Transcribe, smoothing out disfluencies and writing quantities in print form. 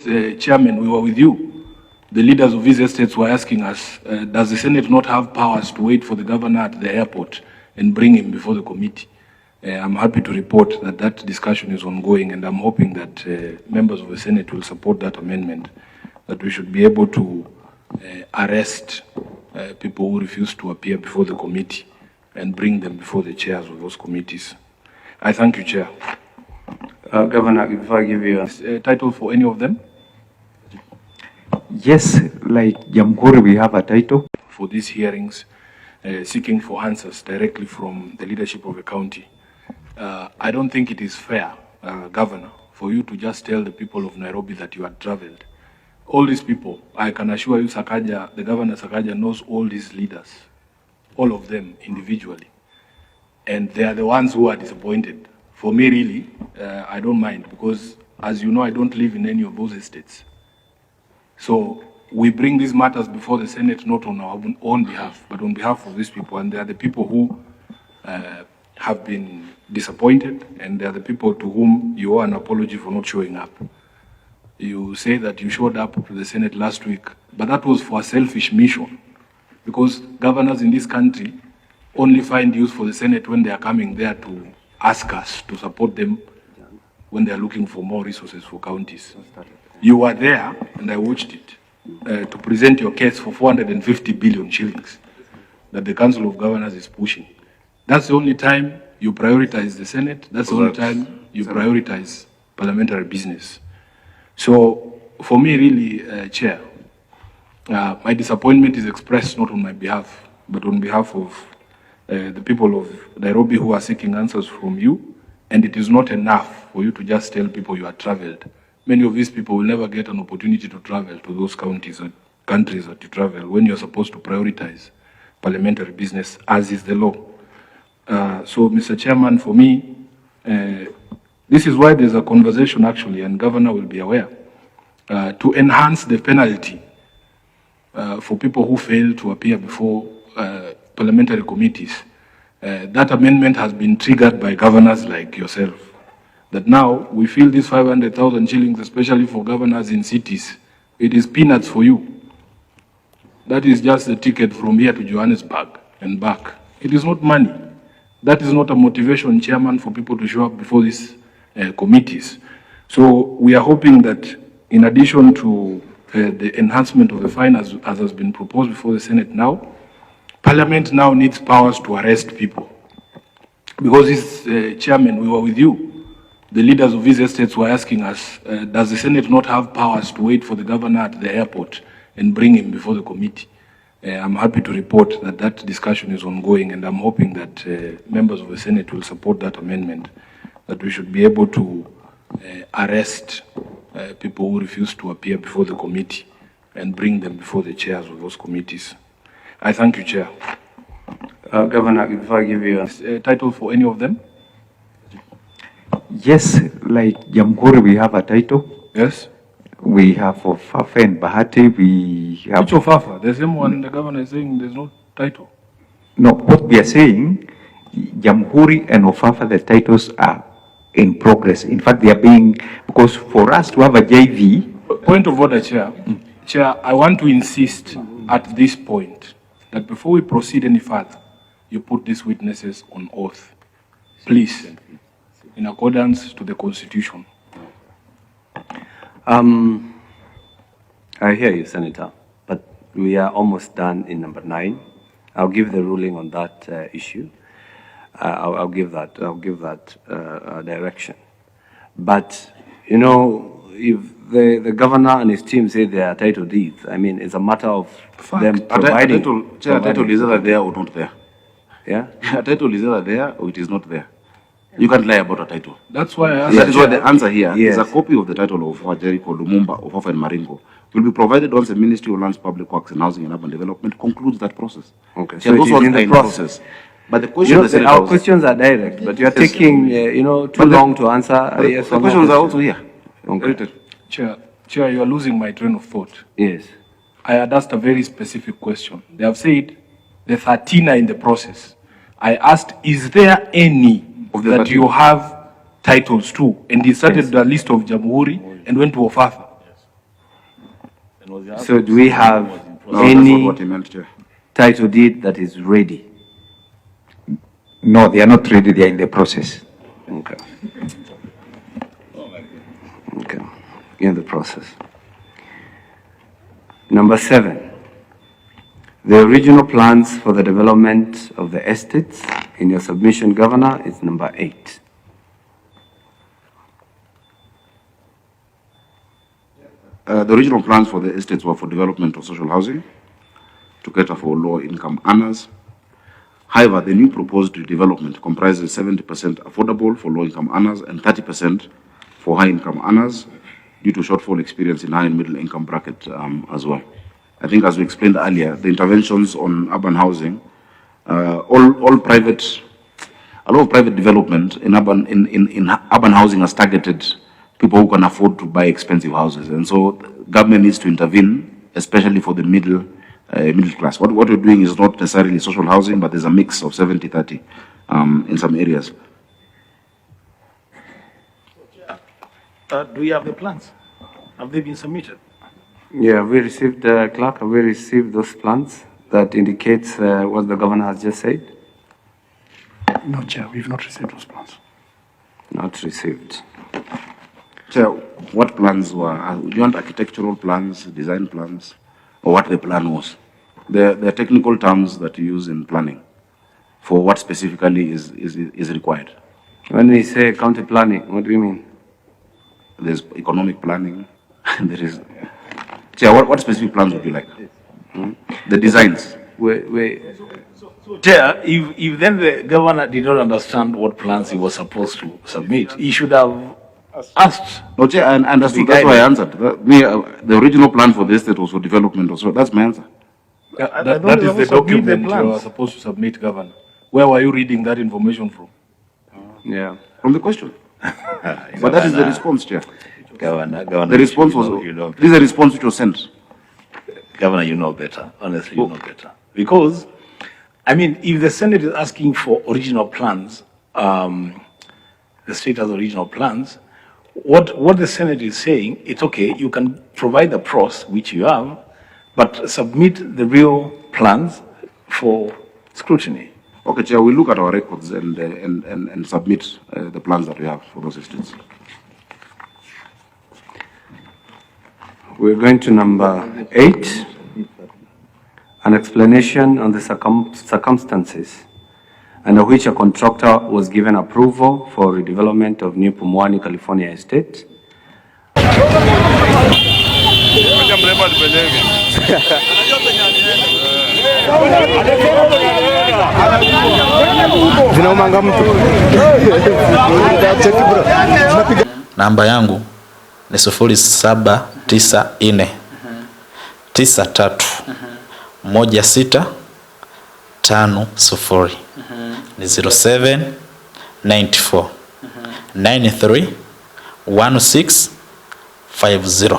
Chairman, we were with you. The leaders of these estates were asking us, does the Senate not have powers to wait for the governor at the airport and bring him before the committee? I'm happy to report that that discussion is ongoing, and I'm hoping that members of the Senate will support that amendment, that we should be able to arrest people who refuse to appear before the committee and bring them before the chairs of those committees. I thank you, Chair. Governor, if I give you a title for any of them? Yes, like Jamhuri, we have a title. For these hearings, seeking for answers directly from the leadership of the county. I don't think it is fair, Governor, for you to just tell the people of Nairobi that you had traveled. All these people, I can assure you, Sakaja, the Governor Sakaja knows all these leaders, all of them individually. And they are the ones who are disappointed. For me, really, I don't mind, because as you know, I don't live in any of those estates. So we bring these matters before the Senate, not on our own behalf, but on behalf of these people. And they are the people who have been disappointed, and they are the people to whom you owe an apology for not showing up. You say that you showed up to the Senate last week, but that was for a selfish mission, because governors in this country only find use for the Senate when they are coming there to ask us to support them when they are looking for more resources for counties. You were there, and I watched it, to present your case for 450 billion shillings that the Council of Governors is pushing. That's the only time you prioritize the Senate. That's the only time you prioritize parliamentary business. So, for me, really, Chair, my disappointment is expressed not on my behalf, but on behalf of the people of Nairobi who are seeking answers from you. And it is not enough for you to just tell people you have traveled. Many of these people will never get an opportunity to travel to those counties or countries that you travel when you're supposed to prioritize parliamentary business, as is the law. So, Mr. Chairman, for me, this is why there's a conversation, actually, and Governor will be aware, to enhance the penalty for people who fail to appear before parliamentary committees. That amendment has been triggered by governors like yourself. That now we feel this 500,000 shillings, especially for governors in cities, it is peanuts for you. That is just the ticket from here to Johannesburg and back. It is not money. That is not a motivation, Chairman, for people to show up before these committees. So we are hoping that in addition to the enhancement of the fine as has been proposed before the Senate now, Parliament now needs powers to arrest people. Because this, Chairman, we were with you. The leaders of these estates were asking us, does the Senate not have powers to wait for the governor at the airport and bring him before the committee? I'm happy to report that that discussion is ongoing, and I'm hoping that members of the Senate will support that amendment, that we should be able to arrest people who refuse to appear before the committee and bring them before the chairs of those committees. I thank you, Chair. Governor, if I give you a title for any of them? Yes, like Jamhuri, we have a title. Yes. We have for Fafa and Bahati, we have... Which of Fafa? The same one the governor is saying there's no title. No, what we are saying, Jamhuri and Ofafa, the titles are in progress. In fact, they are being, because for us to have a JV... Point of order, Chair. Chair, I want to insist at this point that before we proceed any further, you put these witnesses on oath. Please, in accordance to the Constitution. I hear you, Senator, but we are almost done in number 9. I'll give the ruling on that issue. I'll give that direction. But, you know, if the governor and his team say they are title deeds, I mean, it's a matter of them providing. A title is either there or not there. Yeah? A title is either there or it is not there. You can't lie about a title. That's why I asked. That is why the answer here is Yes. a copy of the title of Jericho, Lumumba, of and Maringo will be provided once the Ministry of Lands, Public Works and Housing and Urban Development concludes that process. Okay, So so those it is ones in are the in process. But the question You know, our questions are direct, but you are taking, too long to answer. Yes, the questions are also here. Okay. Chair, you are losing my train of thought. Yes. I had asked a very specific question. They have said the 13 are in the process. I asked, is there any Of the that 13? you have titles to? And he started the list of Jamhuri and went to Ofafa. So do we have No, that's not any what he meant, Chair. title deed that is ready? No, they are not ready, they are in the process. Okay. Okay, in the process. Number 7, the original plans for the development of the estates in your submission, Governor, is number 8. The original plans for the estates were for development of social housing to cater for low-income earners. However, the new proposed development comprises 70% affordable for low-income earners and 30% for high-income earners due to shortfall experience in high and middle-income bracket as well. I think, as we explained earlier, the interventions on urban housing, a lot of private development in urban housing has targeted people who can afford to buy expensive houses, and so government needs to intervene, especially for the middle class. What we're doing is not necessarily social housing, but there's a mix of 70-30 in some areas. Do we have the plans? Have they been submitted? Yeah, we received, Clerk, have we received those plans that indicates what the Governor has just said? No, Chair, we've not received those plans. Not received. Chair, what plans were, do you want architectural plans, design plans, or what the plan was? The technical terms that you use in planning for what specifically is required. When we say county planning, what do you mean? There's economic planning, there is... Chair, what specific plans would you like? The designs. Chair, if then the Governor did not understand what plans he was supposed to submit, he should have asked. No, Chair, I understood. That's why I answered. The original plan for the estate was for development also. That's my answer. That is the document you are supposed to submit, Governor. Where were you reading that information from? Yeah. From the question. But that is the response, Chair. Governor, The response was, this is a response which was sent. Governor, you know better. Honestly, you know better. Because, I mean, if the Senate is asking for original plans, the state has original plans, what the Senate is saying, it's okay, you can provide the pros, which you have, but submit the real plans for scrutiny. Okay, Chair, we'll look at our records and submit the plans that we have for those estates. We're going to number 8, an explanation on the circumstances under which a contractor was given approval for redevelopment of New Pumwani, California estate. Namba yangu ni 0794 93 1650 ni 0794 93 1650.